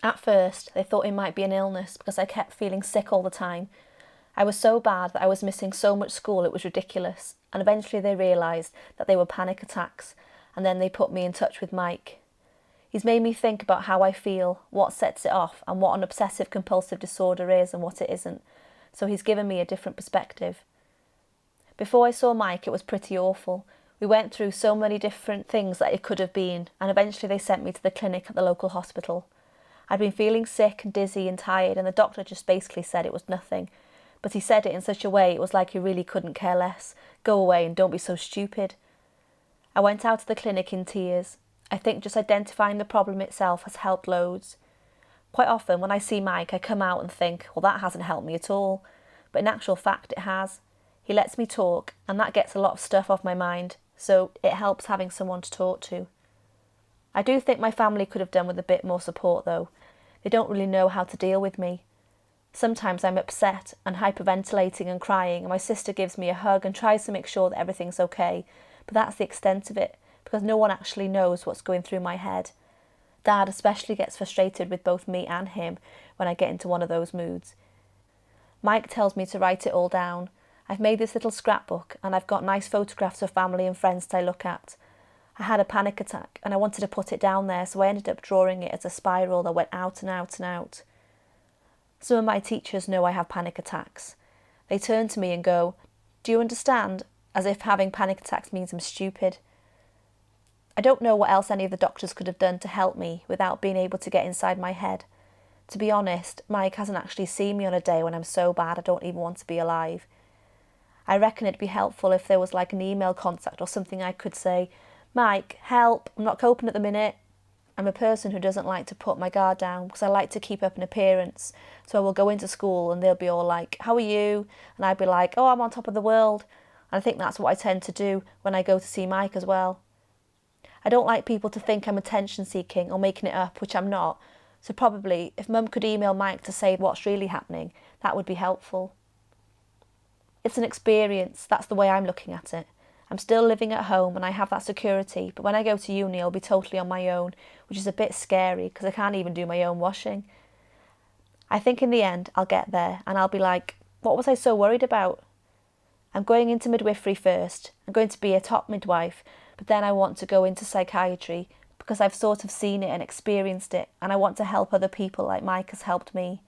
At first, they thought it might be an illness because I kept feeling sick all the time. I was so bad that I was missing so much school it was ridiculous, and eventually they realised that they were panic attacks, and then they put me in touch with Mike. He's made me think about how I feel, what sets it off, and what an obsessive compulsive disorder is and what it isn't, so he's given me a different perspective. Before I saw Mike, it was pretty awful. We went through so many different things that it could have been, and eventually they sent me to the clinic at the local hospital. I'd been feeling sick and dizzy and tired, and the doctor just basically said it was nothing. But he said it in such a way it was like he really couldn't care less. Go away and don't be so stupid. I went out of the clinic in tears. I think just identifying the problem itself has helped loads. Quite often when I see Mike, I come out and think, well, that hasn't helped me at all. But in actual fact, it has. He lets me talk, and that gets a lot of stuff off my mind, so it helps having someone to talk to. I do think my family could have done with a bit more support though. They don't really know how to deal with me. Sometimes I'm upset and hyperventilating and crying, and my sister gives me a hug and tries to make sure that everything's okay, but that's the extent of it, because no one actually knows what's going through my head. Dad especially gets frustrated with both me and him when I get into one of those moods. Mike tells me to write it all down. I've made this little scrapbook, and I've got nice photographs of family and friends that I look at. I had a panic attack, and I wanted to put it down there, so I ended up drawing it as a spiral that went out and out and out. Some of my teachers know I have panic attacks. They turn to me and go, "Do you understand?" as if having panic attacks means I'm stupid. I don't know what else any of the doctors could have done to help me without being able to get inside my head. To be honest, Mike hasn't actually seen me on a day when I'm so bad I don't even want to be alive. I reckon it'd be helpful if there was like an email contact or something I could say, "Mike, help, I'm not coping at the minute." I'm a person who doesn't like to put my guard down because I like to keep up an appearance. So I will go into school and they'll be all like, "How are you?" And I'd be like, "Oh, I'm on top of the world." And I think that's what I tend to do when I go to see Mike as well. I don't like people to think I'm attention seeking or making it up, which I'm not. So probably if Mum could email Mike to say what's really happening, that would be helpful. It's an experience, that's the way I'm looking at it. I'm still living at home and I have that security, but when I go to uni I'll be totally on my own, which is a bit scary because I can't even do my own washing. I think in the end I'll get there and I'll be like, what was I so worried about? I'm going into midwifery first. I'm going to be a top midwife, but then I want to go into psychiatry because I've sort of seen it and experienced it, and I want to help other people like Mike has helped me.